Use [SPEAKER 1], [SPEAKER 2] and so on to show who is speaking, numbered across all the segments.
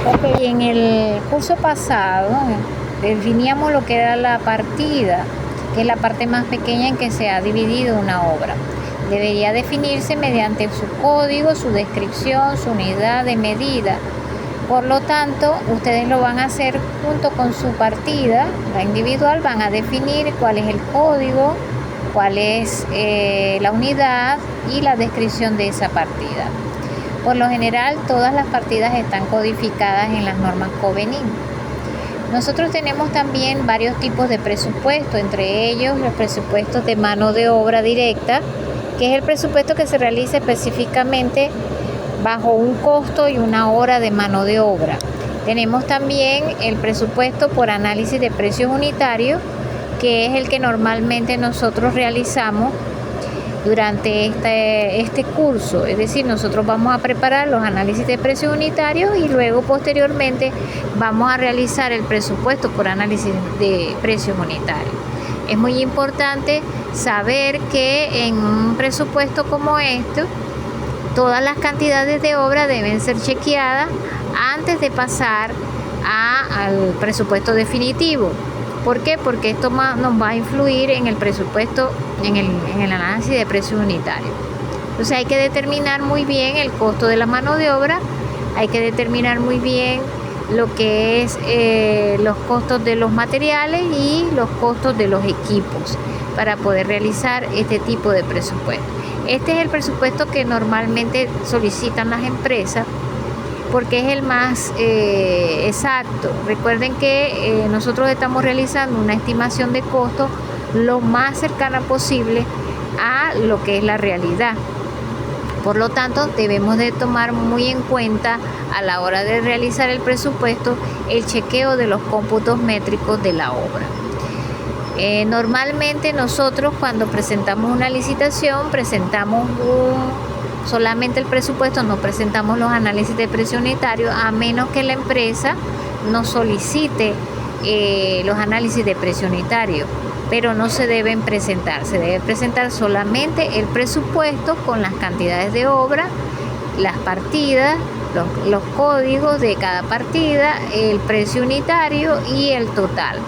[SPEAKER 1] Ok, en el curso pasado definíamos lo que era la partida, que es la parte más pequeña en que se ha dividido una obra. Debería definirse mediante su código, su descripción, su unidad de medida. Por lo tanto, ustedes lo van a hacer junto con su partida, la individual, van a definir cuál es el código, cuál es la unidad y la descripción de esa partida. Por lo general, todas las partidas están codificadas en las normas COBENIN. Nosotros tenemos también varios tipos de presupuesto, entre ellos los presupuestos de mano de obra directa, que es el presupuesto que se realiza específicamente bajo un costo y una hora de mano de obra. Tenemos también el presupuesto por análisis de precios unitarios, que es el que normalmente nosotros realizamos durante este curso. Es decir, nosotros vamos a preparar los análisis de precios unitarios y luego posteriormente vamos a realizar el presupuesto por análisis de precios unitarios. Es muy importante saber que en un presupuesto como este, todas las cantidades de obra deben ser chequeadas antes de pasar al presupuesto definitivo. ¿Por qué? Porque esto nos va a influir en el presupuesto, en el análisis de precios unitarios. Entonces hay que determinar muy bien el costo de la mano de obra, hay que determinar muy bien lo que es los costos de los materiales y los costos de los equipos para poder realizar este tipo de presupuesto. Este es el presupuesto que normalmente solicitan las empresas porque es el más exacto. Recuerden que nosotros estamos realizando una estimación de costos lo más cercana posible a lo que es la realidad. Por lo tanto, debemos de tomar muy en cuenta a la hora de realizar el presupuesto el chequeo de los cómputos métricos de la obra. Normalmente nosotros cuando presentamos una licitación presentamos solamente el presupuesto, no presentamos los análisis de precio unitario a menos que la empresa nos solicite los análisis de precio unitario, pero no se deben presentar, se debe presentar solamente el presupuesto con las cantidades de obra, las partidas, los códigos de cada partida, el precio unitario y el total.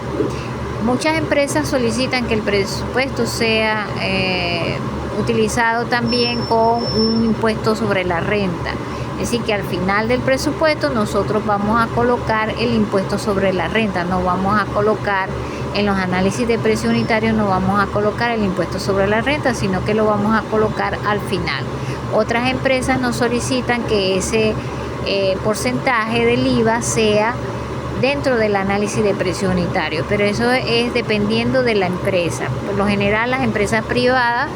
[SPEAKER 1] Muchas empresas solicitan que el presupuesto sea utilizado también con un impuesto sobre la renta. Es decir, que al final del presupuesto nosotros vamos a colocar el impuesto sobre la renta, no vamos a colocar en los análisis de precio unitario, no vamos a colocar el impuesto sobre la renta, sino que lo vamos a colocar al final. Otras empresas nos solicitan que ese porcentaje del IVA sea dentro del análisis de precio unitario, pero eso es dependiendo de la empresa. Por lo general, las empresas privadas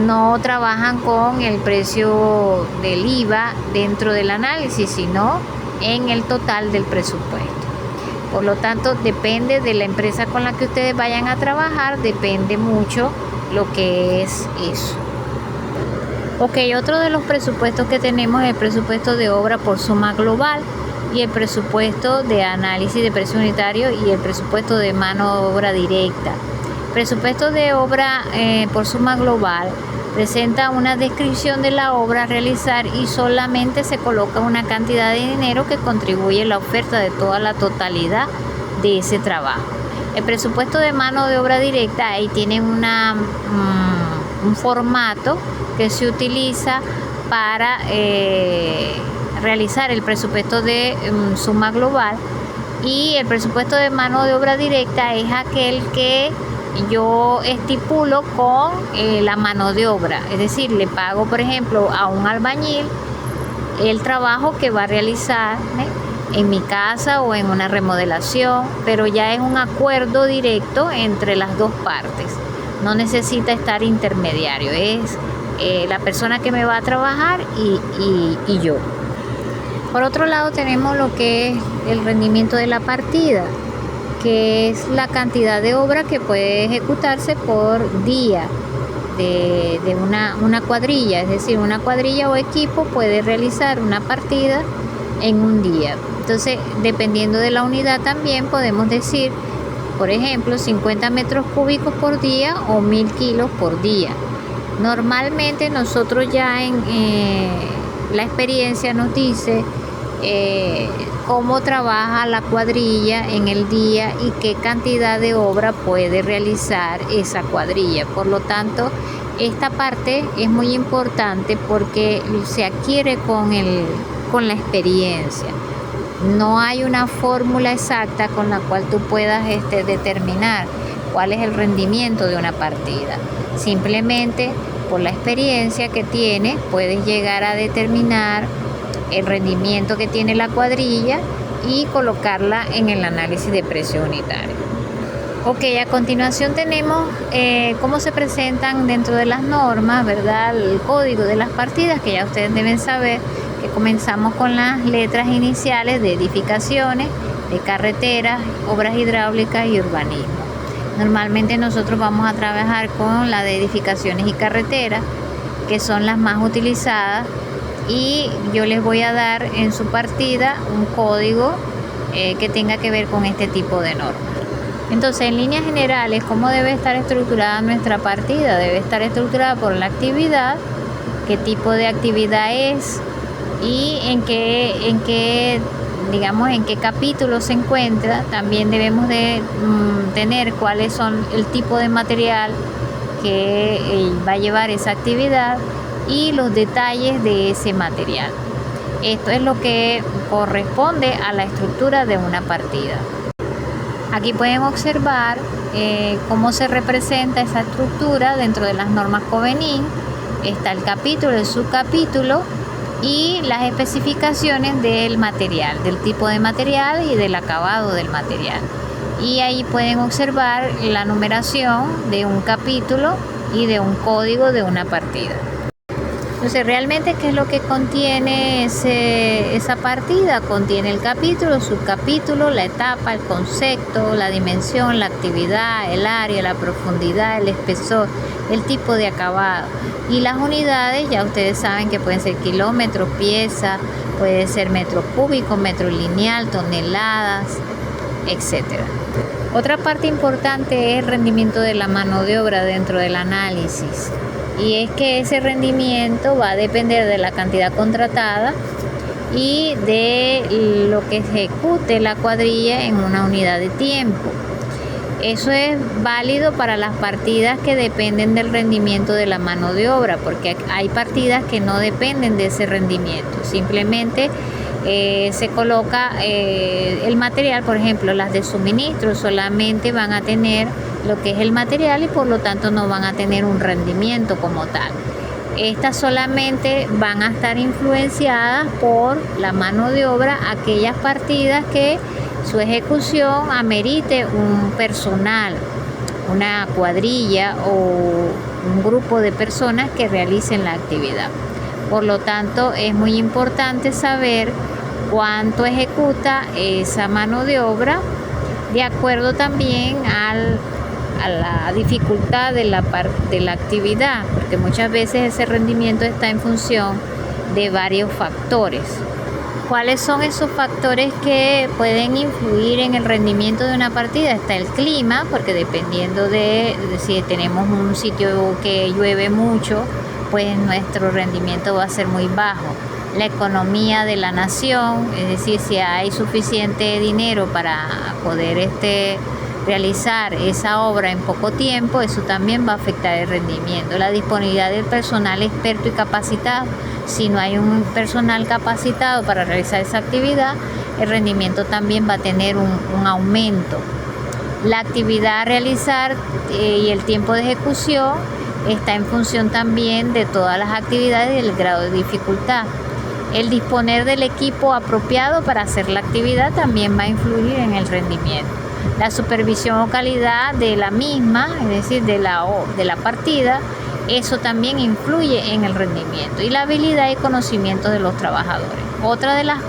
[SPEAKER 1] no trabajan con el precio del IVA dentro del análisis, sino en el total del presupuesto. Por lo tanto, depende de la empresa con la que ustedes vayan a trabajar, depende mucho lo que es eso. Ok, otro de los presupuestos que tenemos es el presupuesto de obra por suma global y el presupuesto de análisis de precio unitario y el presupuesto de mano de obra directa. Presupuesto de obra por suma global presenta una descripción de la obra a realizar y solamente se coloca una cantidad de dinero que contribuye a la oferta de toda la totalidad de ese trabajo. El presupuesto de mano de obra directa, ahí tiene un formato que se utiliza para realizar el presupuesto de suma global, y el presupuesto de mano de obra directa es aquel que yo estipulo con la mano de obra, es decir, le pago por ejemplo a un albañil el trabajo que va a realizar en mi casa o en una remodelación, pero ya es un acuerdo directo entre las dos partes, no necesita estar intermediario, es la persona que me va a trabajar y yo. Por otro lado tenemos lo que es el rendimiento de la partida, que es la cantidad de obra que puede ejecutarse por día de una cuadrilla, es decir, una cuadrilla o equipo puede realizar una partida en un día. Entonces, dependiendo de la unidad también podemos decir, por ejemplo, 50 metros cúbicos por día o 1000 kilos por día. Normalmente nosotros ya en la experiencia nos dice cómo trabaja la cuadrilla en el día y qué cantidad de obra puede realizar esa cuadrilla. Por lo tanto, esta parte es muy importante porque se adquiere con la experiencia. No hay una fórmula exacta con la cual tú puedas determinar cuál es el rendimiento de una partida. Simplemente por la experiencia que tienes puedes llegar a determinar el rendimiento que tiene la cuadrilla y colocarla en el análisis de precio unitario. Ok, a continuación tenemos cómo se presentan dentro de las normas, ¿verdad? El código de las partidas, que ya ustedes deben saber que comenzamos con las letras iniciales de edificaciones, de carreteras, obras hidráulicas y urbanismo. Normalmente nosotros vamos a trabajar con la de edificaciones y carreteras, que son las más utilizadas, y yo les voy a dar en su partida un código que tenga que ver con este tipo de normas. Entonces, en líneas generales, ¿cómo debe estar estructurada nuestra partida? Debe estar estructurada por la actividad, qué tipo de actividad es y en qué capítulo se encuentra. También debemos de tener cuáles son el tipo de material que va a llevar esa actividad y los detalles de ese material. Esto es lo que corresponde a la estructura de una partida. Aquí pueden observar cómo se representa esa estructura dentro de las normas Covenin. Está el capítulo, el subcapítulo y las especificaciones del material, del tipo de material y del acabado del material. Y ahí pueden observar la numeración de un capítulo y de un código de una partida. Entonces, realmente, ¿qué es lo que contiene esa partida? Contiene el capítulo, subcapítulo, la etapa, el concepto, la dimensión, la actividad, el área, la profundidad, el espesor, el tipo de acabado. Y las unidades, ya ustedes saben que pueden ser kilómetros, piezas, puede ser metro cúbico, metro lineal, toneladas, etc. Otra parte importante es el rendimiento de la mano de obra dentro del análisis. Y es que ese rendimiento va a depender de la cantidad contratada y de lo que ejecute la cuadrilla en una unidad de tiempo. Eso es válido para las partidas que dependen del rendimiento de la mano de obra, porque hay partidas que no dependen de ese rendimiento. Simplemente se coloca el material. Por ejemplo, las de suministro solamente van a tener lo que es el material y por lo tanto no van a tener un rendimiento como tal. Estas solamente van a estar influenciadas por la mano de obra, aquellas partidas que su ejecución amerite un personal, una cuadrilla o un grupo de personas que realicen la actividad. Por lo tanto, es muy importante saber cuánto ejecuta esa mano de obra, de acuerdo también a la dificultad de la actividad, porque muchas veces ese rendimiento está en función de varios factores. ¿Cuáles son esos factores que pueden influir en el rendimiento de una partida? Está el clima, porque dependiendo de si tenemos un sitio que llueve mucho, pues nuestro rendimiento va a ser muy bajo. La economía de la nación, es decir, si hay suficiente dinero para poder realizar esa obra en poco tiempo, eso también va a afectar el rendimiento. La disponibilidad del personal experto y capacitado. Si no hay un personal capacitado para realizar esa actividad, el rendimiento también va a tener un aumento. La actividad a realizar y el tiempo de ejecución está en función también de todas las actividades y del grado de dificultad. El disponer del equipo apropiado para hacer la actividad también va a influir en el rendimiento. La supervisión o calidad de la misma, es decir, de la partida, eso también influye en el rendimiento. Y la habilidad y conocimiento de los trabajadores. Otra de las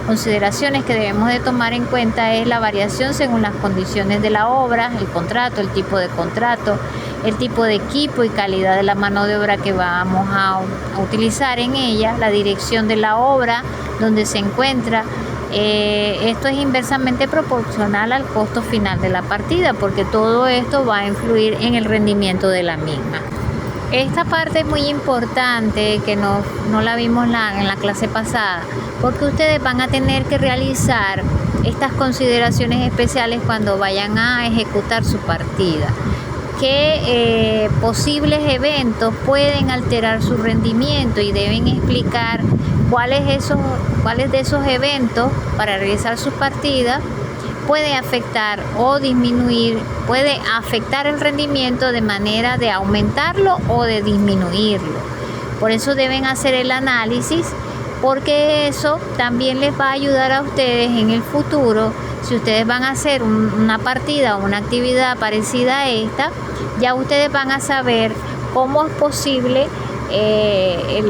[SPEAKER 1] consideraciones que debemos de tomar en cuenta es la variación según las condiciones de la obra, el contrato, el tipo de contrato, el tipo de equipo y calidad de la mano de obra que vamos a utilizar en ella, la dirección de la obra, donde se encuentra. Esto es inversamente proporcional al costo final de la partida, porque todo esto va a influir en el rendimiento de la misma. Esta parte es muy importante que no la vimos en la clase pasada, porque ustedes van a tener que realizar estas consideraciones especiales cuando vayan a ejecutar su partida. ¿Qué posibles eventos pueden alterar su rendimiento? Y deben explicar cuáles de esos eventos para realizar su partida puede afectar o disminuir, puede afectar el rendimiento de manera de aumentarlo o de disminuirlo. Por eso deben hacer el análisis, porque eso también les va a ayudar a ustedes en el futuro. Si ustedes van a hacer una partida o una actividad parecida a esta, ya ustedes van a saber cómo es posible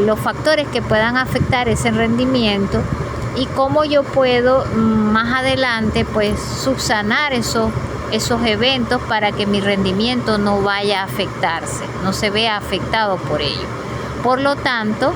[SPEAKER 1] los factores que puedan afectar ese rendimiento y cómo yo puedo más adelante pues subsanar esos eventos para que mi rendimiento no vaya a afectarse, no se vea afectado por ello. Por lo tanto,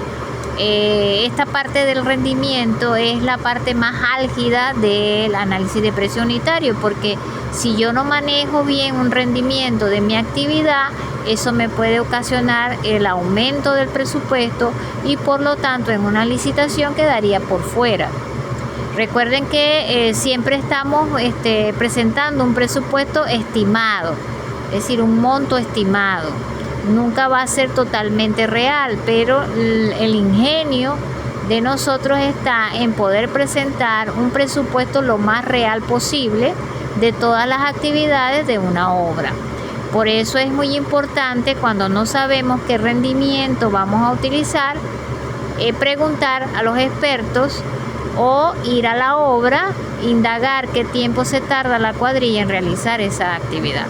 [SPEAKER 1] esta parte del rendimiento es la parte más álgida del análisis de precio unitario, porque si yo no manejo bien un rendimiento de mi actividad, eso me puede ocasionar el aumento del presupuesto y por lo tanto en una licitación quedaría por fuera. Recuerden que siempre estamos presentando un presupuesto estimado, es decir, un monto estimado. Nunca va a ser totalmente real, pero el ingenio de nosotros está en poder presentar un presupuesto lo más real posible de todas las actividades de una obra. Por eso es muy importante, cuando no sabemos qué rendimiento vamos a utilizar, preguntar a los expertos o ir a la obra, indagar qué tiempo se tarda la cuadrilla en realizar esa actividad.